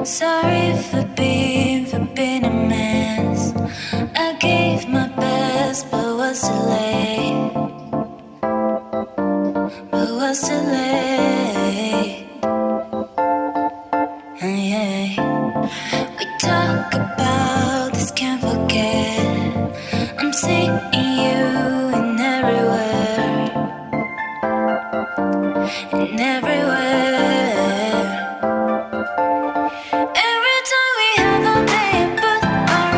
Sorry for being a mess. I gave my best, but was too late. But was too late. Yeah. We talk about this, can't forget. I'm seeing you in everywhere, in everywhere. Every time we have a day, put our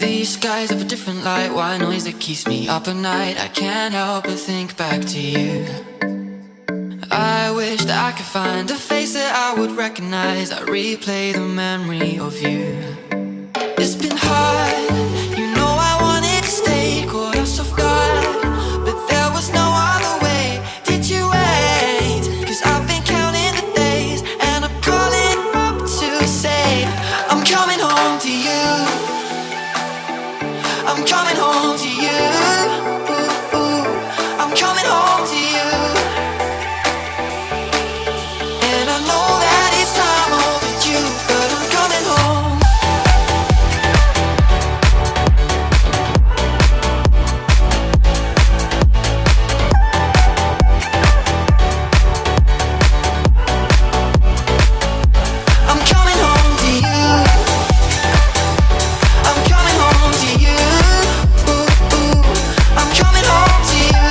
These skies have a different light, white noise that keeps me up at night. I can't help but think back to you. I wish that I could find a face that I would recognize. I replay the memory of you. It's been hard, you know I wanted to stay, caught us off guard, but there was no other way. Did you wait? 'Cause I've been counting the days, and I'm calling up to say I'm coming home to you. I'm coming home to you. I'm coming home to you. And I know that it's time overdue, but I'm coming home. I'm coming home to you. I'm coming home to you. I'm coming home to you.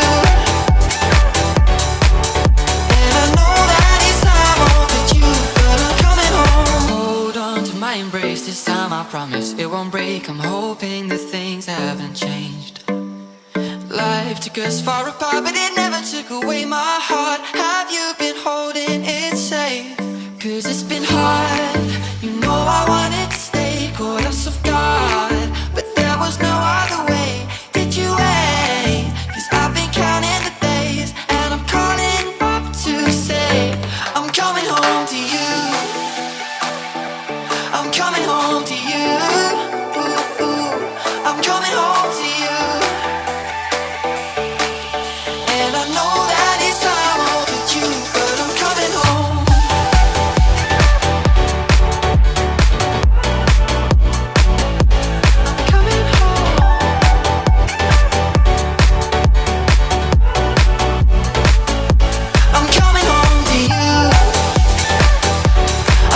And I know that it's time overdue, but I'm coming home. Hold on to my embrace, this time I promise it won't break. I'm hoping that things haven't changed. Life took us far apart, but it never took away my heart. Have you been holding it safe? 'Cause it's been hard, you know I wanted to stay, caught us off guard, but there was no other way. Did you wait? 'Cause I've been counting the days, and I'm calling up to say I'm coming home to you. I'm coming home to you. I'm coming home to you. And I know that it's time overdue, but I'm coming home. I'm coming home. I'm coming home to you.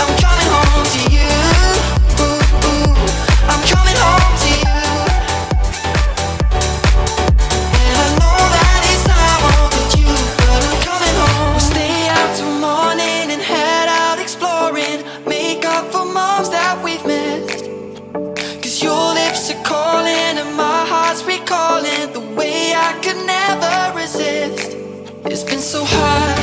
I'm coming home to you. I'm coming home to you. And I know that it's time overdue, but I'm coming home. We'll stay out till morning and head out exploring, make up for moms that we've missed. 'Cause your lips are calling and my heart's recalling the way I could never resist. It's been so hard,